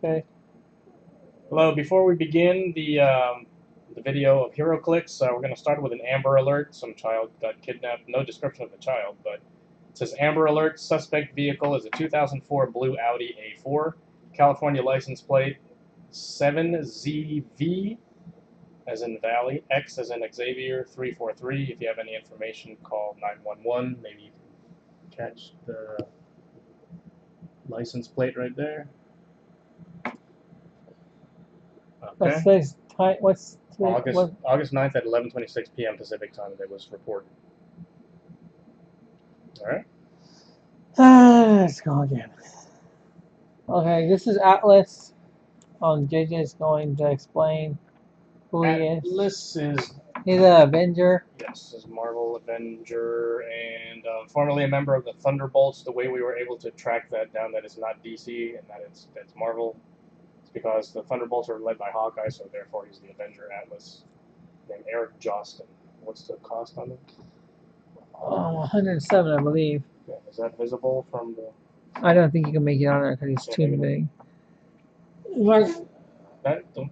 Okay. Hello. Before we begin the video of Heroclix, we're going to start with an Amber Alert. Some child got kidnapped. No description of the child, but it says Amber Alert. Suspect vehicle is a 2004 blue Audi A4, California license plate 7ZV, as in Valley, X as in Xavier 343. If you have any information, call 911. Maybe you can catch the license plate right there. What's Okay. today's time? What's today? August 9th at 11:26 p.m. Pacific time that was reported. All right. Let's go again. Okay, this is Atlas. JJ's going to explain who he is. Atlas is, He's an Avenger. yes, is Marvel Avenger and formerly a member of the Thunderbolts. The way we were able to track that down, that it's not DC and that's Marvel, it's because the Thunderbolts are led by Hawkeye, so therefore he's the Avenger Atlas. Named Eric Jostin. What's the cost on it? 107, I believe. Yeah, is that visible from the? I don't think you can make it on there because he's too big. Mark. Don't.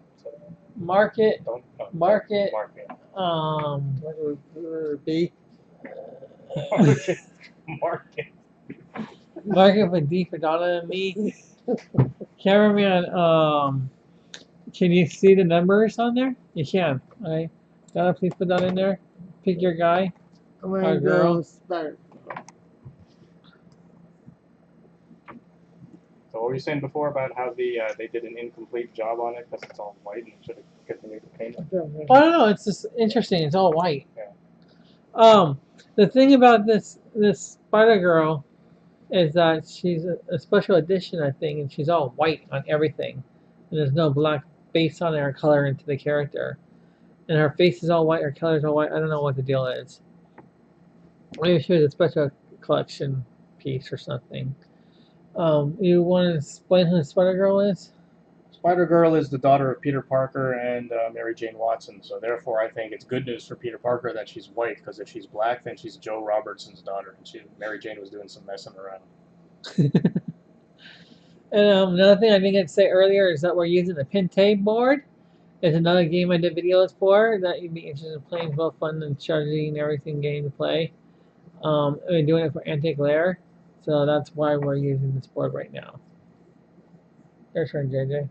Market. Don't. No, Market. Market. What would it be? Market. Market for D for Donna and me. Cameraman, can you see the numbers on there? You can. Alright. Donna, please put that in there. Pick your guy. Or girl. Better. So what were you saying before about how they did an incomplete job on it because it's all white and should have continued to paint it? I don't know. It's just interesting. It's all white. Yeah. The thing about this Spider Girl is that she's a special edition, I think, and she's all white on everything, and there's no black base on her color into the character, and her face is all white, her color is all white. I don't know what the deal is. Maybe she was a special collection piece or something. You want to explain who the Spider Girl is? Spider-Girl is the daughter of Peter Parker and Mary Jane Watson, so therefore I think it's good news for Peter Parker that she's white, because if she's black, then she's Joe Robertson's daughter, and Mary Jane was doing some messing around. And another thing I didn't say earlier is that we're using the Pente board. It's another game I did videos for that you'd be interested in playing. It's well fun and strategy and everything game to play. We're doing it for anti-glare, so that's why we're using this board right now. Your turn, JJ.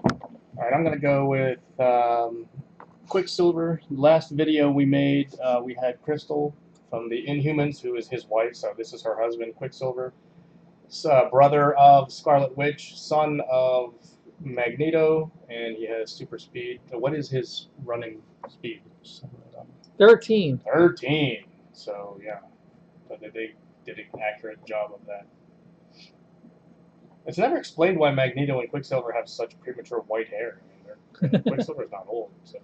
All right, I'm going to go with Quicksilver. Last video we made, we had Crystal from the Inhumans, who is his wife, so this is her husband, Quicksilver. Brother of Scarlet Witch, son of Magneto, and he has super speed. What is his running speed? 13. 13. So, yeah, but they did an accurate job of that. It's never explained why Magneto and Quicksilver have such premature white hair. I mean, Quicksilver's not old, so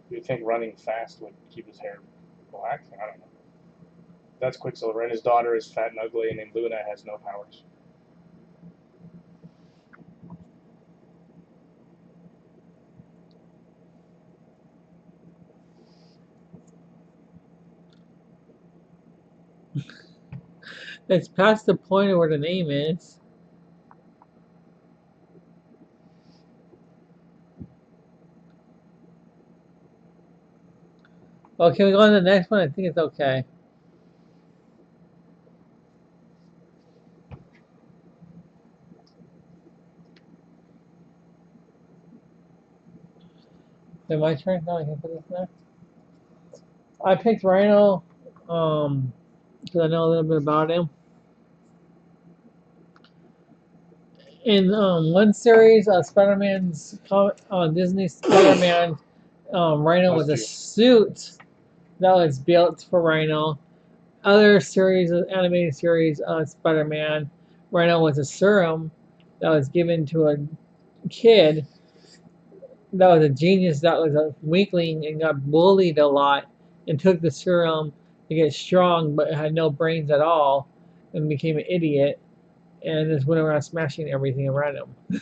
you'd think running fast would keep his hair black. I don't know. That's Quicksilver, and his daughter is fat and ugly, and Luna has no powers. It's past the point of where the name is. Oh, can we go on to the next one? I think it's okay. Is it my turn? No, I can put this next. I picked Rhino, because I know a little bit about him. In one series of Spider-Man's Disney Spider-Man, Rhino was a suit that was built for Rhino. Other series, animated series of Spider-Man, Rhino was a serum that was given to a kid that was a genius, that was a weakling and got bullied a lot, and took the serum to get strong, but had no brains at all, and became an idiot, and just went around smashing everything around him.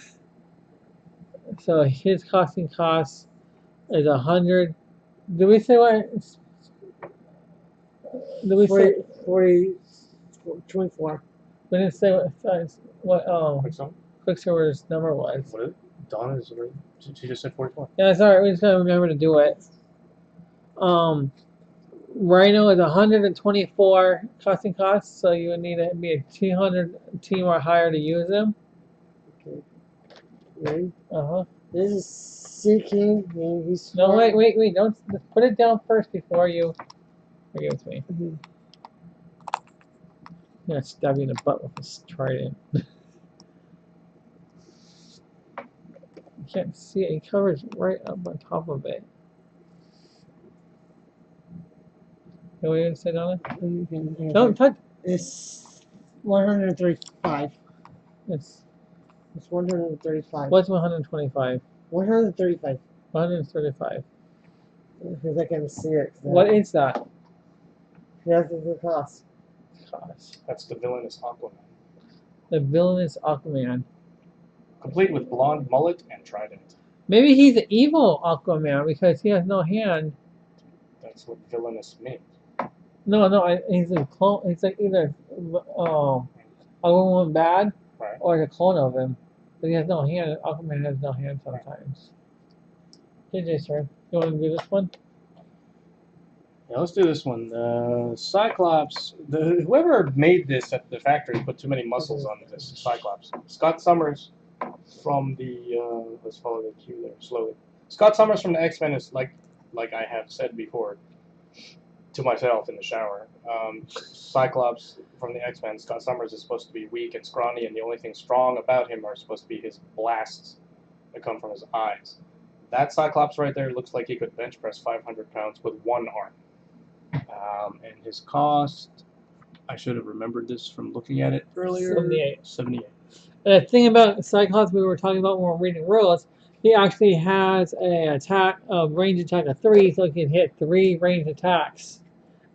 So his costing cost is 100. Did we say what? Did we say 40, 24. We didn't say what size. What? Oh, Quicksilver? Quicksilver's number was. What is it? Donna's. She just said 44. Yeah, sorry. We just gotta remember to do it. Rhino is 124 costing costs, so you would need to be a 200 team or higher to use him. Okay. Ready? Uh-huh. This is Seeking, and he's No, smart. wait. Don't put it down first before you give it to me. Mhm. I'm gonna stab you in the butt with this trident. You can't see it. It covers right up on top of it. What are you gonna say, Donna? Don't touch. It's 135. It's It's 135. what's 125? 135. 135. Because I can see it. What is that? That's the cost. Gosh. That's the villainous Aquaman. The villainous Aquaman. Complete with blonde mullet and trident. Maybe he's the evil Aquaman because he has no hand. That's what villainous means. No, he's a clone. He's like either Aquaman bad Right. or a clone of him. But he has no hand. Aquaman has no hand sometimes. JJ's turn. You want to do this one? Yeah, let's do this one. Cyclops. Whoever made this at the factory put too many muscles on this Cyclops. Scott Summers from the let's follow the cue there slowly. Scott Summers from the X-Men is like I have said before to myself in the shower. Cyclops from the X-Men, Scott Summers is supposed to be weak and scrawny, and the only thing strong about him are supposed to be his blasts that come from his eyes. That Cyclops right there looks like he could bench press 500 pounds with one arm. And his cost, I should have remembered this from looking at it earlier. 78. The thing about Cyclops we were talking about when we were reading rules, he actually has a range attack of 3, so he can hit 3 range attacks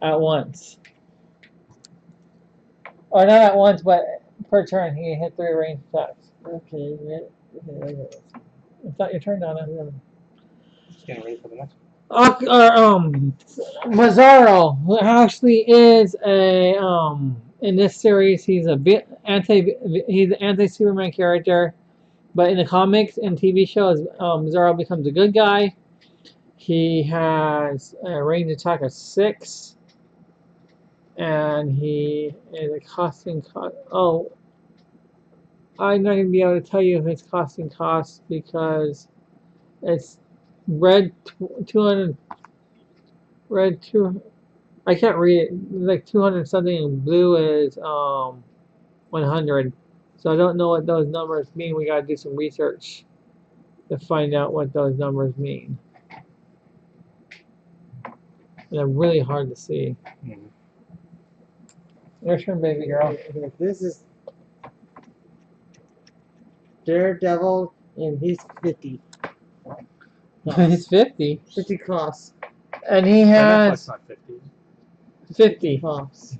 at once. Or not at once, but per turn he can hit 3 range attacks. Okay, It's not your turn, Donna. Just getting ready for the next one. Mazzaro, who actually is a in this series he's an anti-Superman character, but in the comics and TV shows, Mazzaro becomes a good guy. He has a range attack of 6, and he is a costing cost. Oh, I'm not gonna be able to tell you his costing cost because it's red 200. Red 2. I can't read it. It's like 200 something, and blue is 100. So I don't know what those numbers mean. We gotta do some research to find out what those numbers mean. And they're really hard to see. Mm-hmm. Your turn, baby girl. This is Daredevil, and he's 50. He's 50. 50 costs. And he That's has not 50. 50. Costs.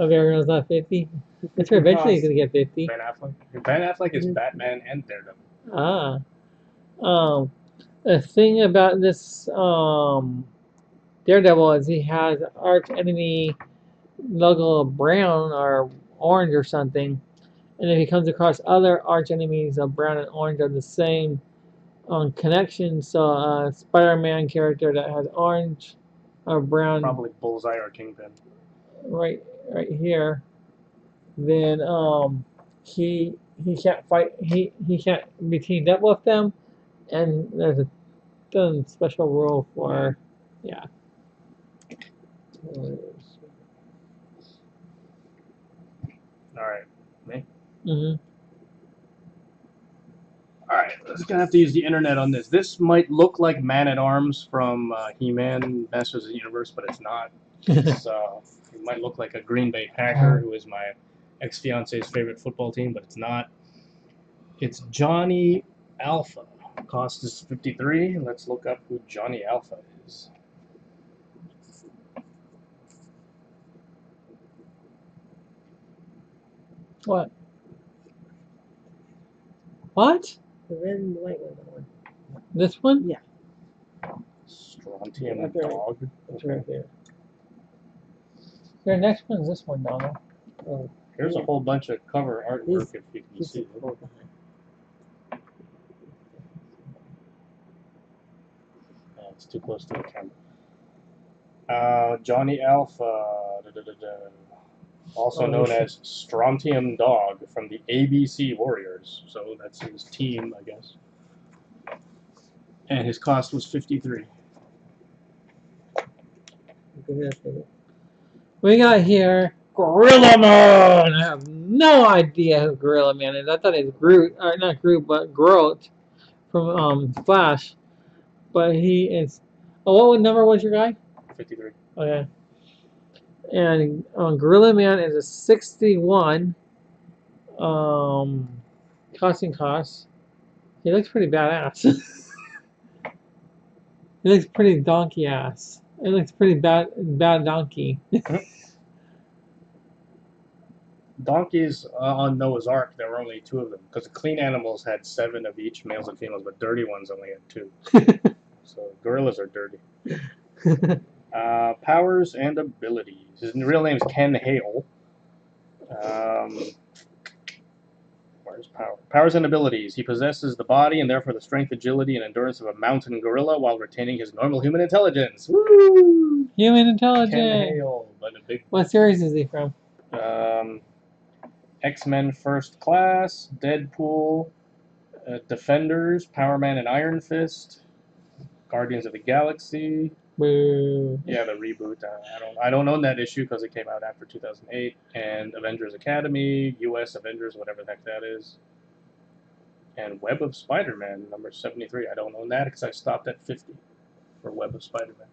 Okay, everyone's not 50. That's where eventually he's gonna get 50. Ben Affleck. Ben Affleck is Batman and Daredevil. Ah. The thing about this Daredevil is he has arch enemy logo of brown or orange or something, and if he comes across other arch enemies of brown and orange are the same connection. So a Spider-Man character that has orange or brown, Probably Bullseye or Kingpin. right here, then he can't fight. He can't be teamed up with them, and there's a special rule for Alright, me? Mm-hmm. Alright, I'm just gonna have to use the internet on this. This might look like Man-at-Arms from He-Man, Masters of the Universe, but it's not. It's, it might look like a Green Bay Packer, who is my ex-fiance's favorite football team, but it's not. It's Johnny Alpha. Cost is 53. Let's look up who Johnny Alpha is. What? What? The red and white one. This one? Yeah. Strontium That's right. Dog. That's right there. Your next one's this one, Donna. Oh, Here's a whole bunch of cover artwork if you can he's see it. behind. it's too close to the camera. Johnny Alpha, also known as Strontium Dog from the ABC Warriors. So that's his team, I guess. And his cost was 53. Go ahead, Philip. We got here Gorilla Man. I have no idea who Gorilla Man is. I thought it was Groot, or not Groot, but Groot from Flash. But he is. Oh, what number was your guy? 53. Okay. And Gorilla Man is a 61. Costing costs. He looks pretty badass. He looks pretty donkey ass. It looks pretty bad donkey. Donkeys on Noah's Ark, there were only 2 of them because the clean animals had 7 of each, males and females, but dirty ones only had 2. So gorillas are dirty. Powers and abilities. His real name is Ken Hale. Where's power? Powers and abilities. He possesses the body and therefore the strength, agility, and endurance of a mountain gorilla while retaining his normal human intelligence. Woo! Human intelligence. Ken Hale, but a big. What series is he from? X-Men First Class, Deadpool, Defenders, Power Man and Iron Fist, Guardians of the Galaxy. Boo. Yeah, the reboot. I don't own that issue because it came out after 2008. And Avengers Academy, U.S. Avengers, whatever the heck that is. And Web of Spider-Man, number 73. I don't own that because I stopped at 50 for Web of Spider-Man.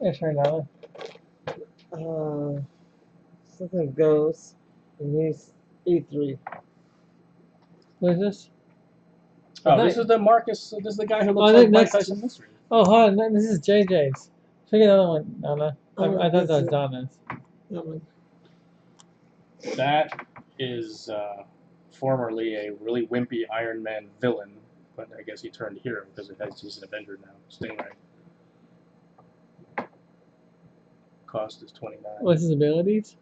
It's right now. Something goes, and he's 83. What is this? Oh, this is the Marcus. This is the guy who looks Oh, like Mike next- Tyson Mystery. Oh, hold on. No, this is JJ's. Check another one, Donna. Oh, I thought that was this is- Donna's. That one. That is formerly a really wimpy Iron Man villain, but I guess he turned hero because he's an Avenger now. Stingray. Cost is 29. What's his abilities?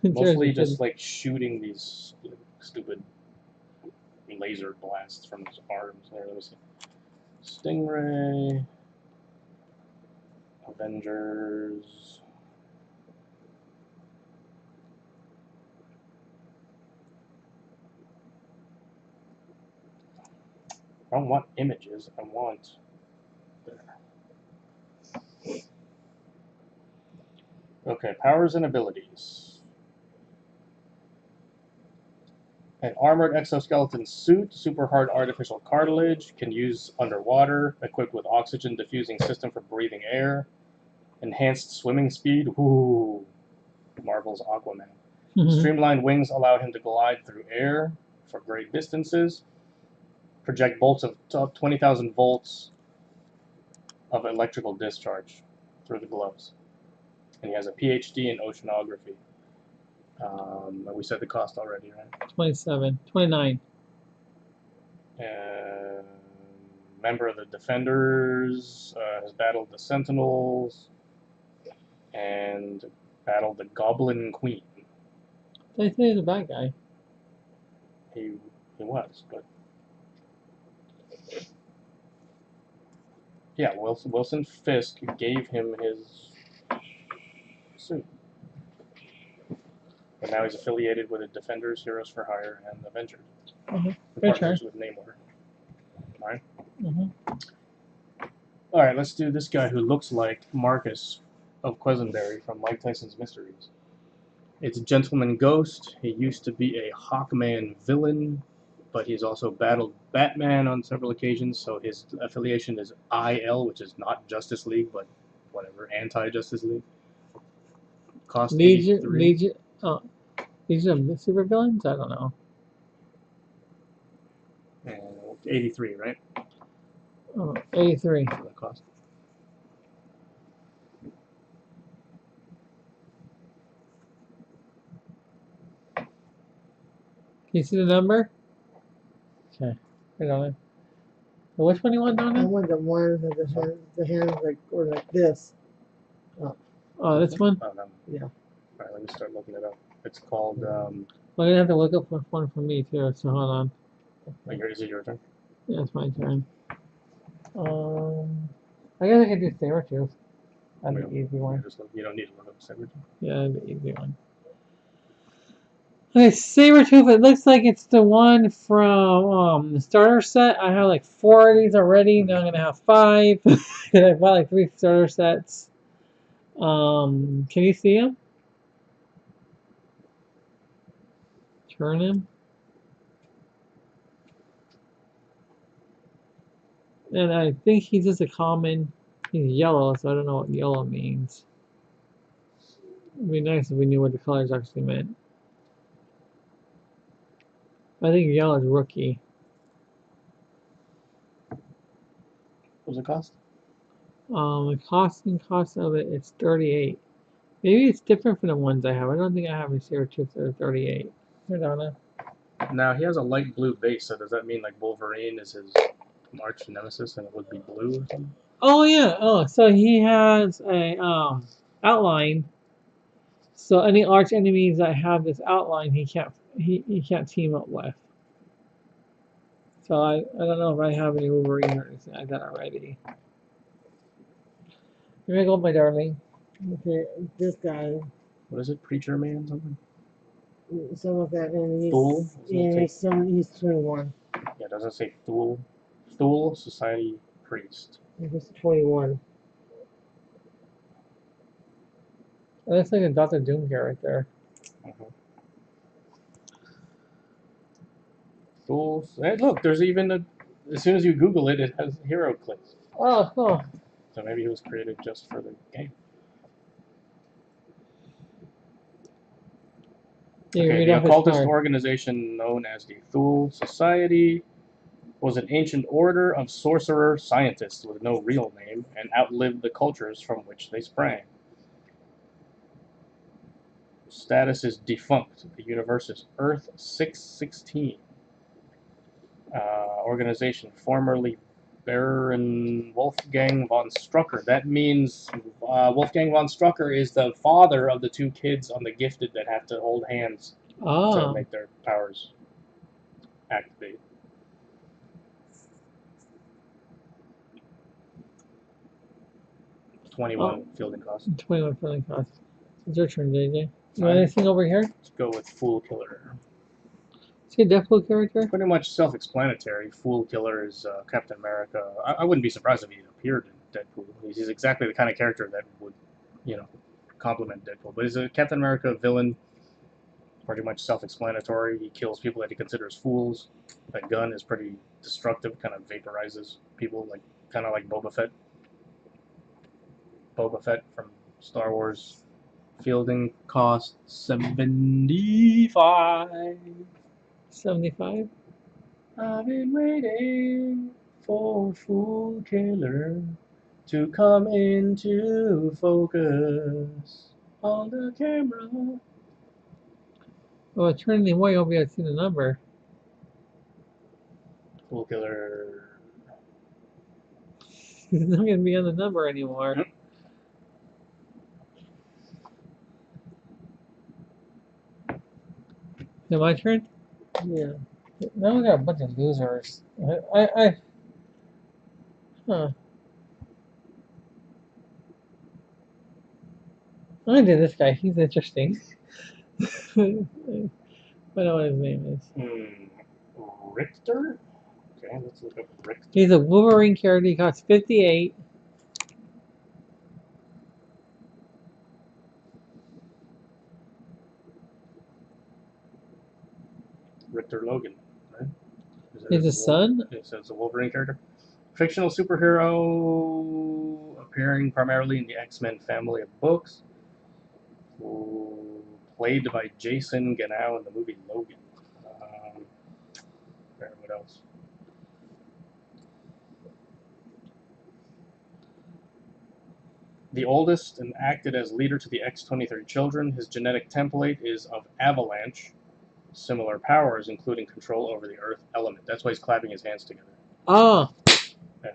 Mostly just like shooting these stupid laser blasts from his arms. There, let me see. Stingray. Avengers. I don't want images. I want. Okay, powers and abilities. An armored exoskeleton suit, super hard artificial cartilage, can use underwater, equipped with oxygen diffusing system for breathing air, enhanced swimming speed, ooh, Marvel's Aquaman. Streamlined wings allow him to glide through air for great distances, project bolts of 20,000 volts of electrical discharge through the gloves. And he has a PhD in oceanography. We said the cost already, right? 27. 29. Member of the Defenders, has battled the Sentinels, and battled the Goblin Queen. They say he's a bad guy. He was, but yeah, Wilson Fisk gave him his suit. But now he's affiliated with the Defenders, Heroes for Hire, and Avengers. Good Partners with Namor. Alright. Mm-hmm. Alright, let's do this guy who looks like Marcus of Quisenberry from Mike Tyson's Mysteries. It's Gentleman Ghost. He used to be a Hawkman villain, but he's also battled Batman on several occasions, so his affiliation is IL, which is not Justice League, but whatever, anti-Justice League. Cost 83. These are super villains? I don't know. 83, right? Oh, 83. That's what that cost. Can you see the number? Okay. Right on it. So which one do you want, I Donna? want the one that the hands like or like this. Oh, this one? Oh, no. Yeah. Alright, let me start looking it up. It's called, We're gonna have to look up one for me too, so hold on. is it your turn? Yeah, it's my turn. I guess I could do Sabretooth. That'd be Well, an easy one. You don't need to look up Sabretooth. Yeah, that'd be an easy one. Okay, Sabretooth, it looks like it's the one from the starter set. I have like 4 of these already. Now I'm gonna have 5. And I bought like 3 starter sets. Can you see him? Turn him. And I think he's just a common. He's yellow, so I don't know what yellow means. It'd be nice if we knew what the colors actually meant. I think yellow is rookie. What's it cost? The cost of it is 38. Maybe it's different from the ones I have. I don't think I have any Sabretooth that are 38. Here, Donna. Now he has a light blue base, so does that mean like Wolverine is his arch nemesis and it would be blue or something? Oh yeah. Oh, so he has a outline. So any arch enemies that have this outline, he can't team up with. So I don't know if I have any Wolverine or anything like that already. Here we go, my darling. Okay, this guy, What is it? Preacher Man something? some of that, and Thule? he's 21. Yeah, it doesn't say Thule. Thule Society Priest. He's 21. It looks like a Doctor Doom gear right there. Thule. Hey, look, there's even a. As soon as you Google it, it has Heroclix. Oh, cool. So maybe it was created just for the game. Okay, the occultist organization known as the Thule Society was an ancient order of sorcerer scientists with no real name and outlived the cultures from which they sprang. Status is defunct. The universe is Earth 616. Organization formerly Baron Wolfgang von Strucker. That means Wolfgang von Strucker is the father of the 2 kids on the Gifted that have to hold hands to make their powers activate. $21 fielding cost. 21 fielding cost. It's your turn, JJ. You want anything over here? Let's go with Fool Killer. Is he a Deathpool character? Pretty much self-explanatory. Fool Killer is Captain America. I wouldn't be surprised if he appeared in Deadpool. He's exactly the kind of character that would, complement Deadpool. But he's a Captain America villain. Pretty much self-explanatory. He kills people that he considers fools. That gun is pretty destructive. Kind of vaporizes people, kind of like Boba Fett. Boba Fett from Star Wars. Fielding cost 75. 75? I've been waiting for Fool Killer to come into focus on the camera. Well, if I turn any more, you'll be able to see the number. Fool Killer. He's not going to be on the number anymore. Yep. Is it my turn? Yeah. Now we got a bunch of losers. Huh. I'm gonna do this guy. He's interesting. I don't know what his name is. Richter? Okay, let's look up Richter. He's a Wolverine character. He costs 58. Richter Logan, right? He's his son? It says a Wolverine character. Fictional superhero appearing primarily in the X-Men family of books. Played by Jason Ganow in the movie Logan. What else? The oldest and acted as leader to the X-23 children. His genetic template is of Avalanche. Similar powers, including control over the Earth element. That's why he's clapping his hands together. Oh. Yeah.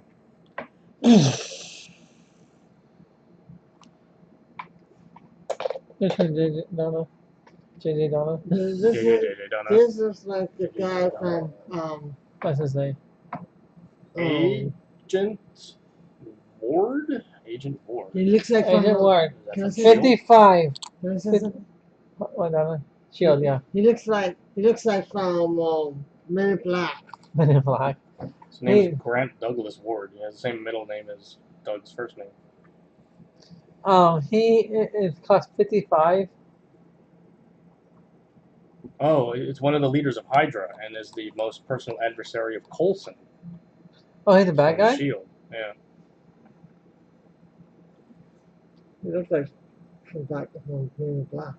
Your turn, JJ Donna. JJ Donna. This is like the guy from What's his name? A Agent Ward? Agent Ward. He looks like from. Agent Ward. Is that Can I from say S.H.I.E.L.D.? 55. Can I say something? What on Shield, yeah. He looks like from Men in Black. Men in Black. His name Hey. is Grant Douglas Ward. He has the same middle name as Doug's first name. He is cost 55. Oh, it's one of the leaders of Hydra and is the most personal adversary of Coulson. Oh, he's a bad from guy? S.H.I.E.L.D. Yeah. He looks like from Men in Black.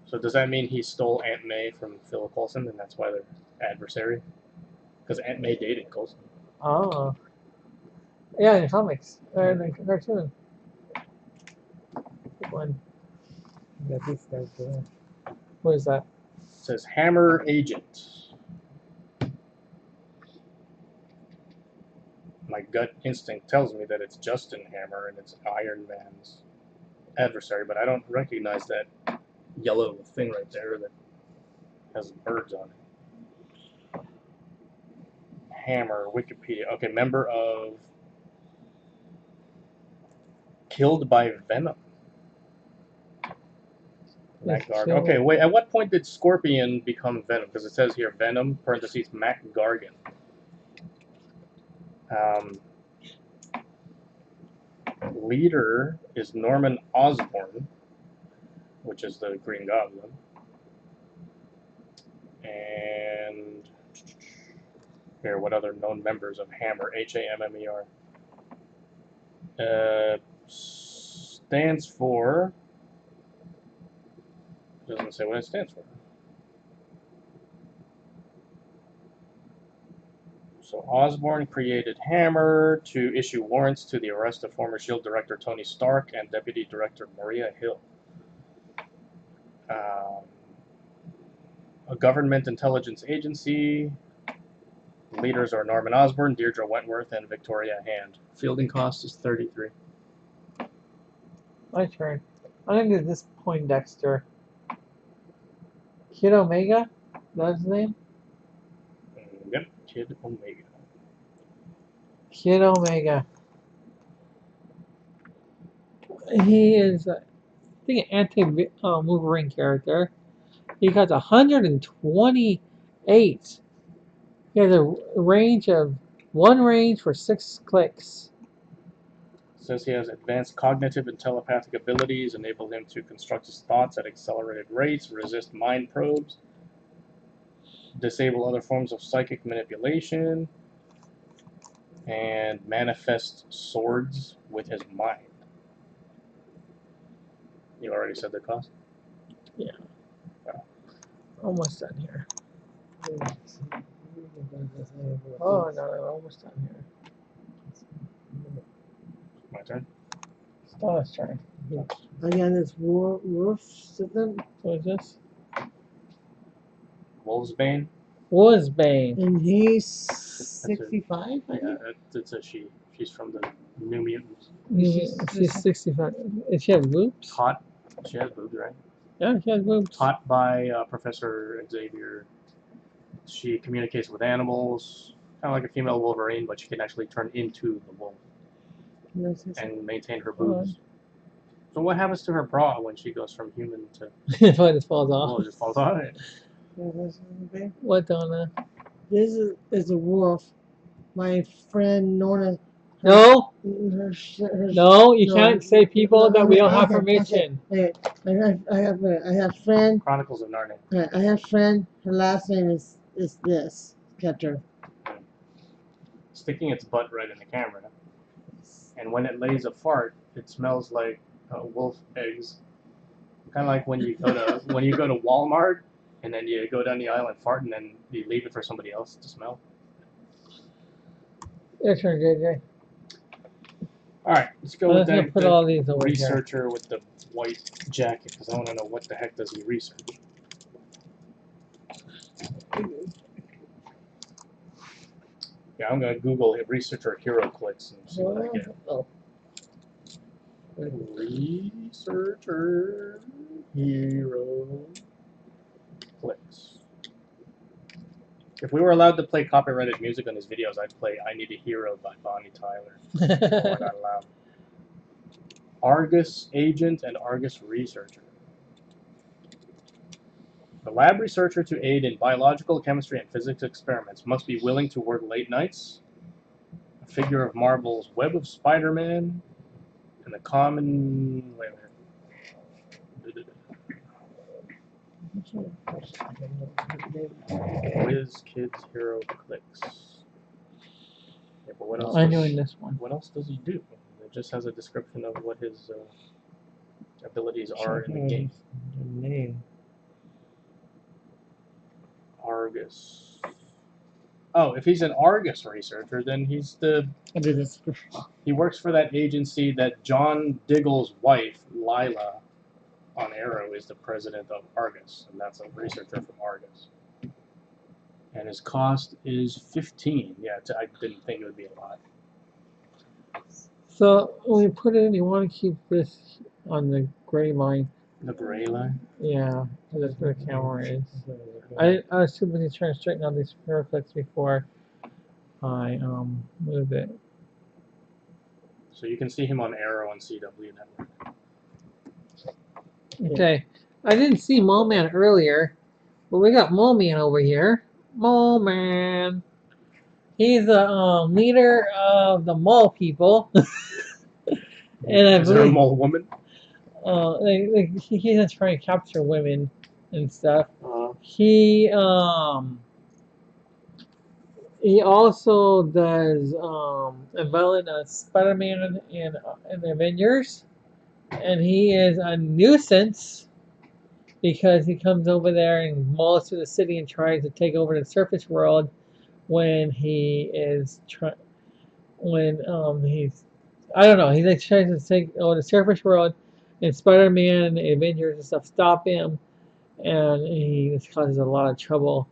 So does that mean he stole Aunt May from Phil Coulson and that's why they're adversary? Because Aunt May dated Coulson. Oh. Yeah, in the comics. Or in the cartoon. Good one. Yeah, this guy's there. What is that? It says Hammer Agent. My gut instinct tells me that it's Justin Hammer and it's Iron Man's adversary, but I don't recognize that yellow thing right there that has birds on it. Hammer, Wikipedia. Okay, member of Killed by Venom. Mac Gargan. Okay, wait, at what point did Scorpion become Venom? Because it says here Venom, parentheses, Mac Gargan. Leader is Norman Osborn, which is the Green Goblin. And here, what other known members of Hammer? Hammer. Stands for. Doesn't say what it stands for. So Osborn created Hammer to issue warrants to the arrest of former S.H.I.E.L.D. director Tony Stark and deputy director Maria Hill. A government intelligence agency. Leaders are Norman Osborn, Deirdre Wentworth, and Victoria Hand. Fielding cost is 33. My turn. I'm gonna do this Poindexter. Kid Omega? That's his name? Yep, Kid Omega. Kid Omega. He is, I think, an anti-Wolverine character. He got 128. He has a range of 1 range for 6 clicks. Says he has advanced cognitive and telepathic abilities, enable him to construct his thoughts at accelerated rates, resist mind probes, disable other forms of psychic manipulation, and manifest swords with his mind. You already said the cost? Yeah. Almost done here. Oh, no, we're almost done here. My turn? Stella's turn. Again, it's Wolf something. What is this? Wolfsbane? Wolfsbane. And he's 65, I Yeah, think. it's a she. She's from the New Mutants. She's 65. Does she have boobs? Taught, she has boobs, right? Yeah, she has boobs. Taught by Professor Xavier. She communicates with animals, kind of like a female Wolverine, but she can actually turn into the wolf and maintain her boobs. So what happens to her bra when she goes from human to... It just falls off. Oh, it just falls off? What, Donna? This is a wolf. My friend Norna. No! No, you can't say people that we don't have permission. Okay. I have a friend. Chronicles of Narnia. I have a friend. Her last name is this. Catcher. Sticking its butt right in the camera. And when it lays a fart, it smells like wolf eggs. Kind of like when you go to Walmart and then you go down the aisle and fart and then you leave it for somebody else to smell. Your turn, JJ. All right, let's go with that. Put all these over researcher with the white jacket because I want to know what the heck does he research. Yeah, I'm gonna Google researcher Heroclix and see what I get. Oh. Researcher Heroclix. If we were allowed to play copyrighted music on his videos, I'd play "I Need a Hero" by Bonnie Tyler. But we're not allowed. Argus agent and Argus researcher. The lab researcher to aid in biological, chemistry, and physics experiments must be willing to work late nights. A figure of Marvel's Web of Spider-Man, and the common. Wait a minute. WizKids Heroclix. Yeah, but what else? I'm doing this one. What else does he do? It just has a description of what his abilities are in the game. Name. Argus. Oh, if he's an Argus researcher, then he's the. I did this. He works for that agency that John Diggle's wife, Lila, on Arrow, is the president of Argus, and that's a researcher from Argus. And his cost is 15. Yeah, I didn't think it would be a lot. So when you put it in, you want to keep this on the gray line. The gray line? Yeah, that's where the camera is. I was too busy trying to straighten out these Heroclix before I move it. So you can see him on Arrow on CW Network. Okay, I didn't see Mole Man earlier, but we got Mole Man over here. Mole Man. He's the leader of the mole people. And I Is there a believe mole woman? he's just trying to capture women and stuff. He also does a villain of Spider-Man and the Avengers, and he is a nuisance because he comes over there and mauls through the city and tries to take over the surface world when he is he's I don't know, he like tries to take over the surface world, and Spider-Man and the Avengers and stuff stop him, and he just causes a lot of trouble.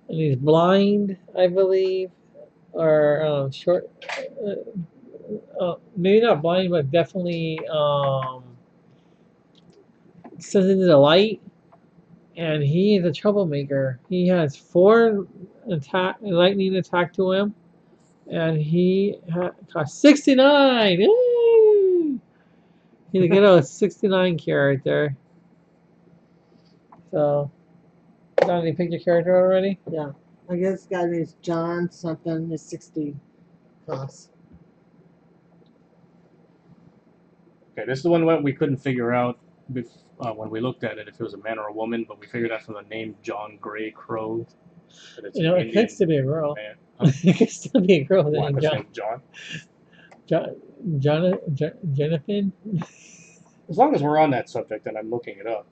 And he's blind, I believe, or short, maybe not blind, but definitely sensitive to light. And he is a troublemaker. He has 4 lightning attack to him, and he cost 69. Woo! He's a good old 69 character. So, Don, you picked your character already? Yeah. I guess this guy named John something is 60 cost. Okay, this is the one that we couldn't figure out when we looked at it if it was a man or a woman, but we figured out from the name John Gray Crow that it's You know, an it Indian could still be a girl. man. It could still be a girl Why, named his name's John? Jonathan? As long as we're on that subject and I'm looking it up,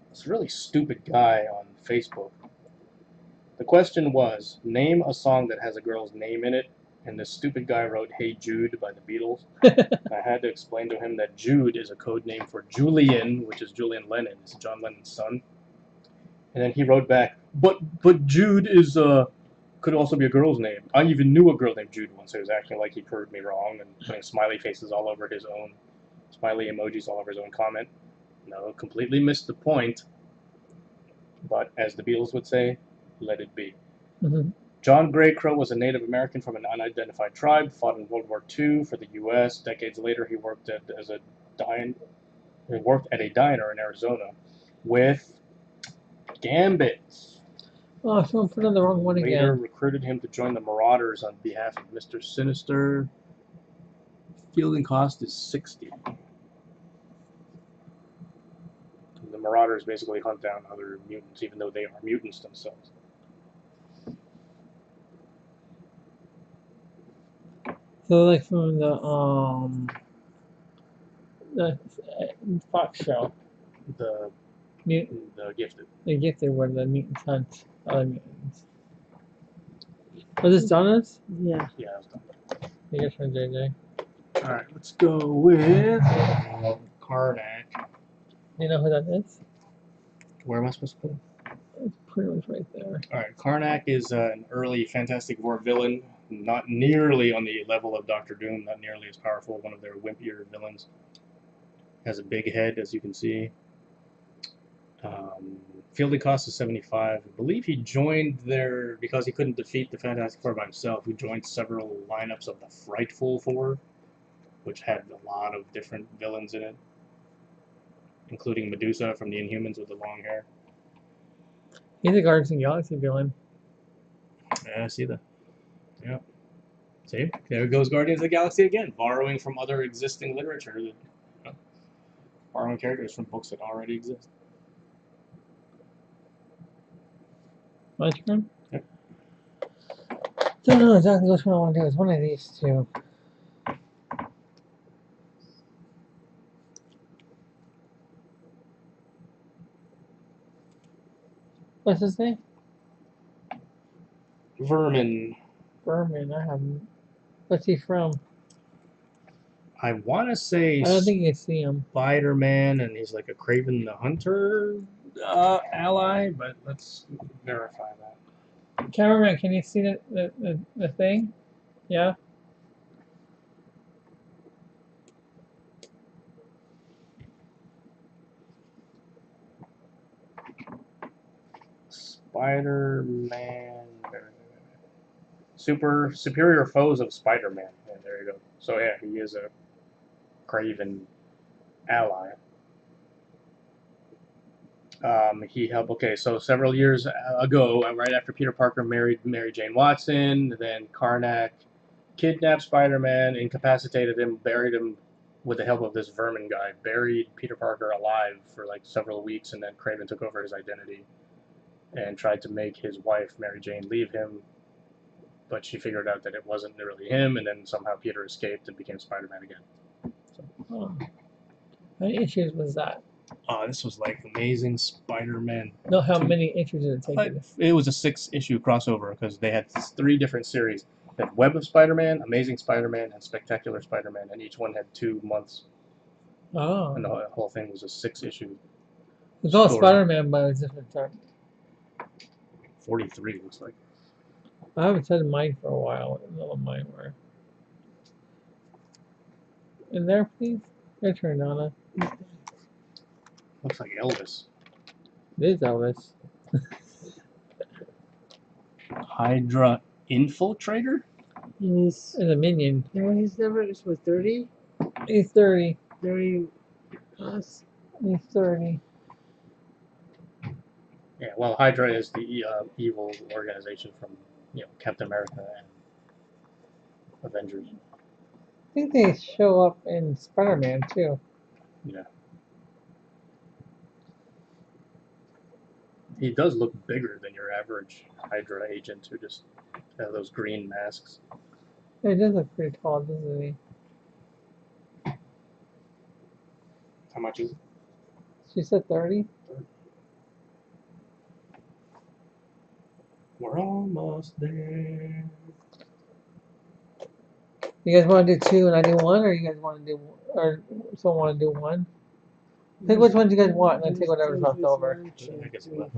this really stupid guy on Facebook. The question was, name a song that has a girl's name in it, and this stupid guy wrote "Hey Jude" by the Beatles. I had to explain to him that Jude is a code name for Julian, which is Julian Lennon. It's John Lennon's son. And then he wrote back, but Jude is could also be a girl's name. I even knew a girl named Jude once. So he was acting like he heard me wrong and putting smiley faces all over his own, smiley emojis all over his own comment. No, completely missed the point. But as the Beatles would say, let it be. Mhm. John Gray Crow was a Native American from an unidentified tribe, fought in World War II for the U.S. Decades later, he worked at a diner in Arizona with Gambit. Oh, someone put on the wrong one Later again. recruited him to join the Marauders on behalf of Mr. Sinister. Fielding cost is 60. The Marauders basically hunt down other mutants, even though they are mutants themselves. So like from the Fox show, The Gifted. the Gifted where the mutants hunt other mutants. Was this Donna's? Yeah. Yeah, that was done. Your turn, JJ. Alright, let's go with Karnak. You know who that is? Where am I supposed to put him? It's pretty much right there. Alright, Karnak is an early Fantastic Four villain, not nearly on the level of Doctor Doom, not nearly as powerful, one of their wimpier villains. Has a big head, as you can see. Fielding cost is 75. I believe he joined there because he couldn't defeat the Fantastic Four by himself. He joined several lineups of the Frightful Four, which had a lot of different villains in it, including Medusa from the Inhumans with the long hair. He's a Guardians of the Galaxy villain. Yeah, I see that. Yeah. See, there goes Guardians of the Galaxy again, borrowing from other existing literature, borrowing characters from books that already exist. My turn? Yep. Don't know exactly which one I want to do. It's one of these two. What's his name? Vermin. Berman. I haven't. What's he from? I want to say I don't think you see him. Spider-Man, and he's like a Craven the Hunter ally, but let's verify that. Cameraman, can you see the thing? Yeah? Spider-Man. Superior foes of Spider-Man. Yeah, there you go. So yeah, he is a Craven ally. He helped. Okay, so several years ago, right after Peter Parker married Mary Jane Watson, then Karnak kidnapped Spider-Man, incapacitated him, buried him with the help of this Vermin guy. Buried Peter Parker alive for like several weeks, and then Craven took over his identity and tried to make his wife Mary Jane leave him, but she figured out that it wasn't really him, and then somehow Peter escaped and became Spider-Man again. So, Oh. How many issues was that? this was like Amazing Spider-Man. No, how many issues did it take? It was a 6-issue crossover because they had 3 different series. They had Web of Spider-Man, Amazing Spider-Man, and Spectacular Spider-Man, and each one had 2 months. Oh. And the whole thing was a 6-issue. It's all story. Spider-Man, but it's different time. 43 looks like. I haven't said mine for a while. I don't know what mine were. In there, please. Your turn, Donna. Looks like Elvis. It is Elvis. Hydra Infiltrator? He's, It's a minion. no, he's never, this was 30? He's 30. 30 plus. He's 30. Yeah, well, Hydra is the evil organization from, Captain America and Avengers. I think they show up in Spider-Man, too. Yeah. He does look bigger than your average Hydra agent who just have those green masks. He does look pretty tall, doesn't he? How much is it? She said 30? We're almost there. You guys want to do 2 and I do 1, or you guys want to do, or someone want to do 1? Pick which ones you guys want, and then take whatever's left over. I guess left.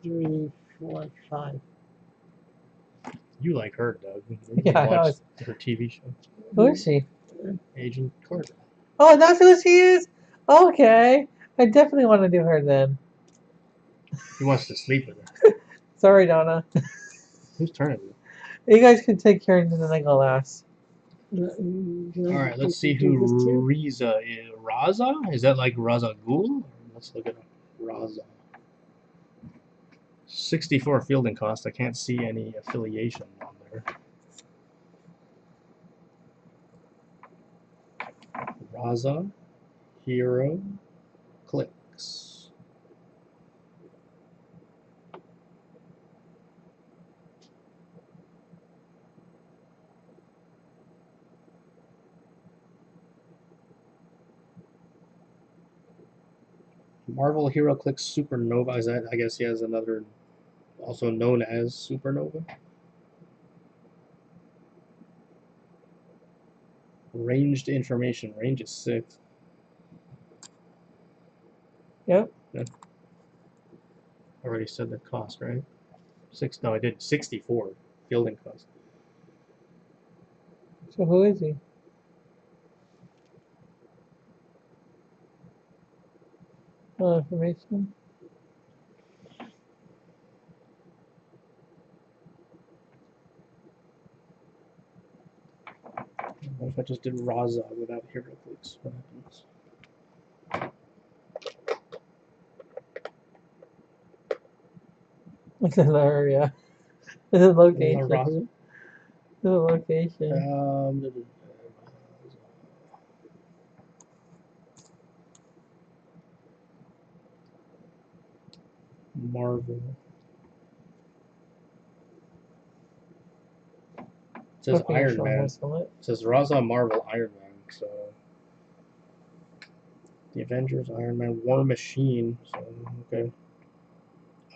3, 4, 5. You like her, Doug. Yeah, I watched her TV show. Who is she? Agent Carter. Oh, that's who she is? Okay. I definitely want to do her then. He wants to sleep with her. Sorry, Donna. Whose turn is it? You guys can take turns and then I go last. Alright, let's see who Riza is. Raza? Is that like Raza Ghul? Let's look at Raza. 64 fielding cost. I can't see any affiliation on there. Raza Heroclix. Marvel Heroclix Supernova. Is that? I guess he has another, also known as Supernova. Ranged information. Range is 6. Yep. Yeah. Already said the cost, right? 6. No, I did 64 fielding cost. So who is he? Information. if I just did Raza without Heroclix? What happens? It's an area. It's a location. Raza. It's a location. Marvel. It says Okay, Iron sure, Man. we'll It spell it. says Raza Marvel Iron Man. So the Avengers, Iron Man, War Machine. So okay.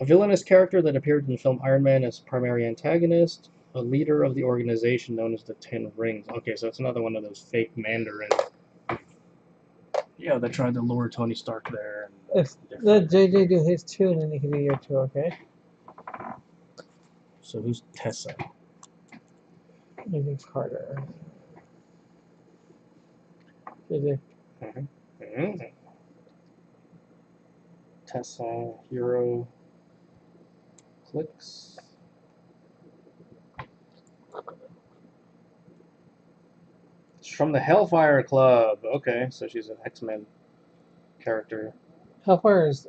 A villainous character that appeared in the film Iron Man as primary antagonist, a leader of the organization known as the Ten Rings. Okay, so it's another one of those fake Mandarins. Yeah, they tried to lure Tony Stark there. If let JJ do his 2, and then you can do your 2, okay? So who's Tessa? Maybe Carter. JJ. Tessa, Heroclix. She's from the Hellfire Club. Okay, so she's an X-Men character. Hellfire is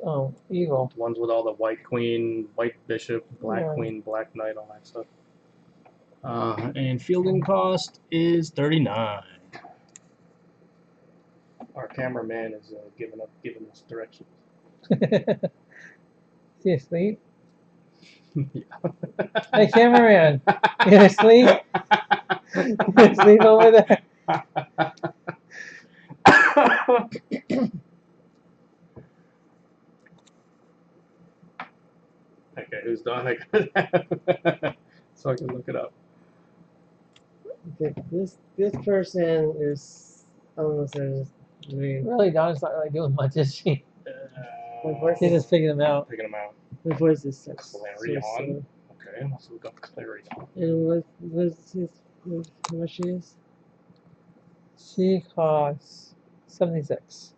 evil. The ones with all the White Queen, White Bishop, Black Yeah. Queen, Black Knight, all that stuff. And fielding cost is 39. Our cameraman is giving us directions. Is he asleep? Yeah. Hey, cameraman, you asleep? You asleep over there? Okay, who's done? So I can look it up. Okay, this person is almost Really, Donna's not really doing much, is she? my voice She's is just picking them out. Picking them out. my voice is so Clarion. Okay, let's look up Clarion. And what she is? She costs 76.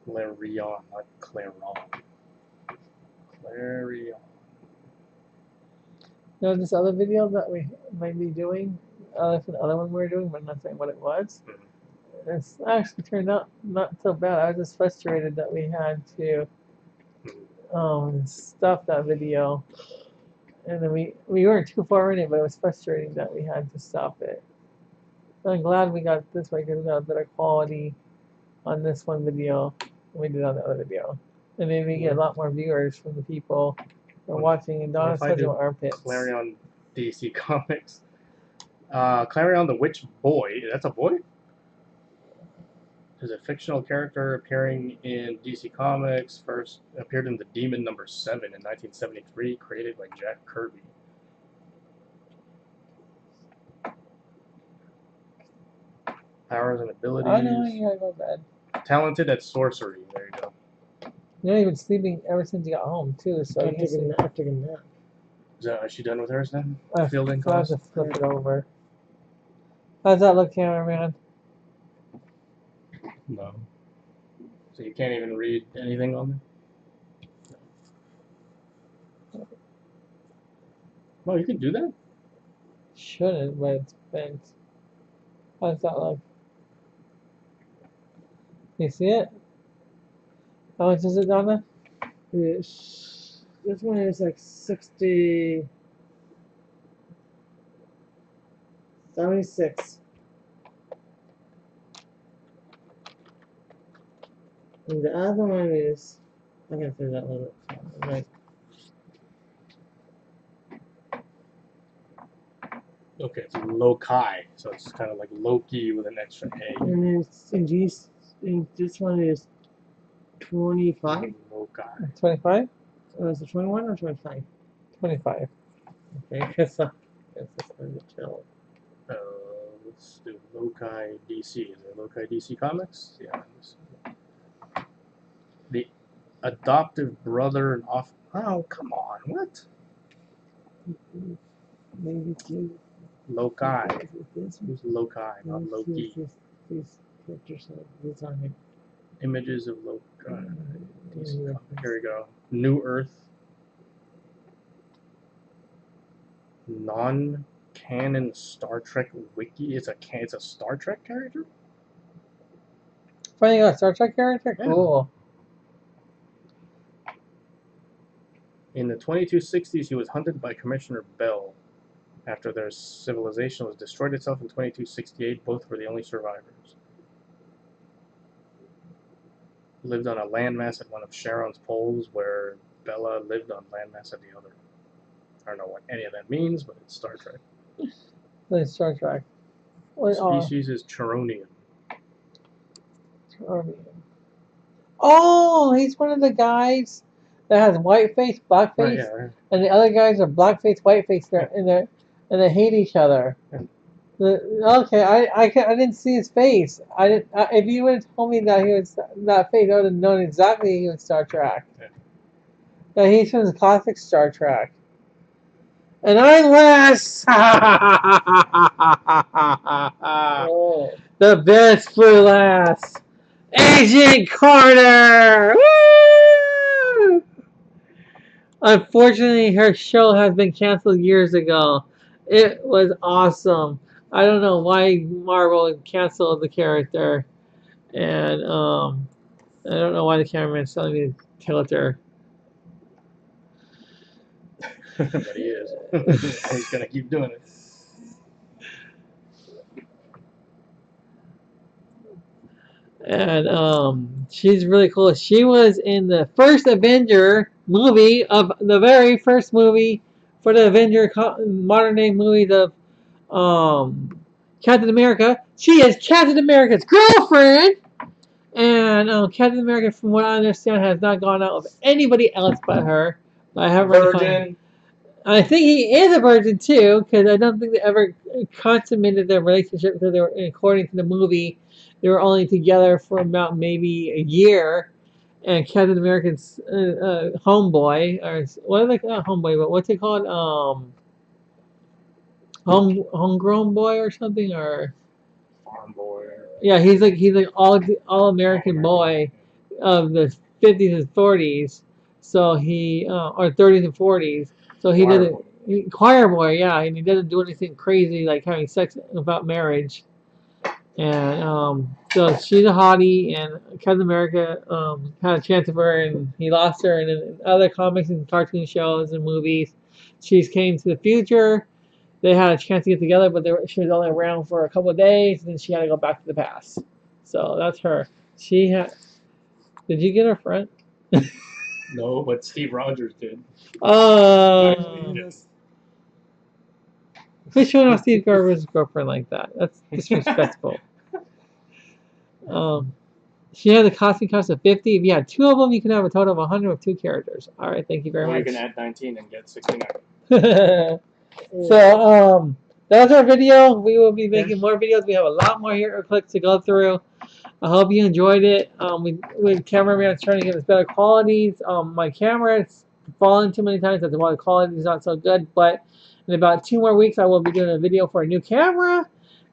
Clarion, not Claron. Clarion. You know, this other video that we might be doing, that's another one we were doing, but I'm not saying what it was. It's actually turned out not so bad. I was just frustrated that we had to stop that video. And then we weren't too far in it, but it was frustrating that we had to stop it. I'm glad we got this way because we got better quality on this one video than we did on the other video. And maybe we get a lot more viewers from the people who are watching. And Donna's touching my armpits. Clarion DC Comics. Clarion the Witch Boy. That's a boy? Is a fictional character appearing in DC Comics. First appeared in The Demon #7 in 1973, created by Jack Kirby. Powers and abilities. I know you gotta go to bed. Talented at sorcery. There you go. You're not even sleeping ever since you got home, too. So I took a nap. Is she done with hers then? I Fielding forgot cost? to flip it over. How's that look, cameraman? No. So you can't even read anything on there? No, you can do that? Shouldn't, but it's bent. How's that look? You see it? How much is it, Donna? This one is like 76. And the other one is, I gotta figure that a little bit. Right. Okay, it's Lokai, so it's kind of like Loki with an extra A. And this one is 25. Lokai. 25? Is it 21 or 25? 25. Okay, guess that's hard to tell. Let's do Lokai DC. Is there Lokai DC Comics? Yeah. The adoptive brother and off. Oh, come on! What? Maybe two. Lokai. This Who's Lokai? Not Loki. These pictures of design. Images of here we go. New Earth. Non-canon Star Trek wiki. It's a Star Trek character. Finding a Star Trek character? Yeah. Cool. In the 2260s, he was hunted by Commissioner Bell. After their civilization was destroyed itself in 2268, both were the only survivors. Lived on a landmass at one of Charon's poles, where Bella lived on landmass at the other. I don't know what any of that means, but it's Star Trek. Like Star Trek. Species is Charonian. Oh, he's one of the guys that has white face, black face, Right. and the other guys are black face, white face. And they hate each other. Okay, I didn't see his face. I didn't. If you would have told me that he was that face, I would have known exactly he was Star Trek. Yeah, he's from the classic Star Trek. And I last. Oh. The best for last. Agent Carter! Woo! Unfortunately, her show has been canceled years ago. It was awesome. I don't know why Marvel canceled the character. And I don't know why the cameraman's telling me to tilt her. But he is. He's gonna keep doing it. And she's really cool. She was in the first Avenger movie of the very first movie for the Avenger modern day movies of Captain America. She is Captain America's girlfriend. And Captain America, from what I understand, has not gone out with anybody else but her. I haven't Virgin. I think he is a virgin too, because I don't think they ever consummated their relationship. Because they were, according to the movie, they were only together for about maybe a year. And Captain America's homeboy, or what are they called? Not homeboy, but what's it called? Homegrown boy or something, or Farm boy. yeah, he's like all American boy of the 50s and 40s. So he or 30s and 40s. So he Choir doesn't choir boy, yeah, and he doesn't do anything crazy like having sex about marriage. And so she's a hottie, and Captain America had a chance of her, and he lost her. And in other comics and cartoon shows and movies, she came to the future. They had a chance to get together, but she was only around for a couple of days, and then she had to go back to the past. So that's her. She had. Did you get her friend? No, but Steve Rogers did. Oh. Quit showing off Steve Garber's girlfriend like that. That's disrespectful. She had the costume cost of 50. If you had two of them, you can have a total of 100 with two characters. All right, thank you very much. You can add 19 and get 69. So that's our video. We will be making more videos. We have a lot more Heroclix to go through. I hope you enjoyed it. With cameraman's trying to get us better qualities. My camera has fallen too many times. That's why the quality is not so good. But in about 2 more weeks, I will be doing a video for a new camera,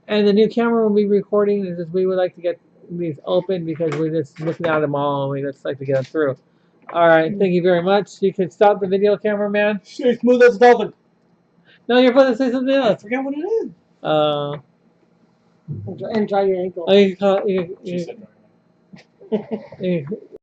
and the new camera will be recording. And we would like to get these open because we're just looking at them all, and we just like to get them through. All right, thank you very much. You can stop the video, cameraman. Stay smooth as a dolphin. No, you're supposed to say something else. I forgot what it is. And dry your ankle. Oh, you can call, She said you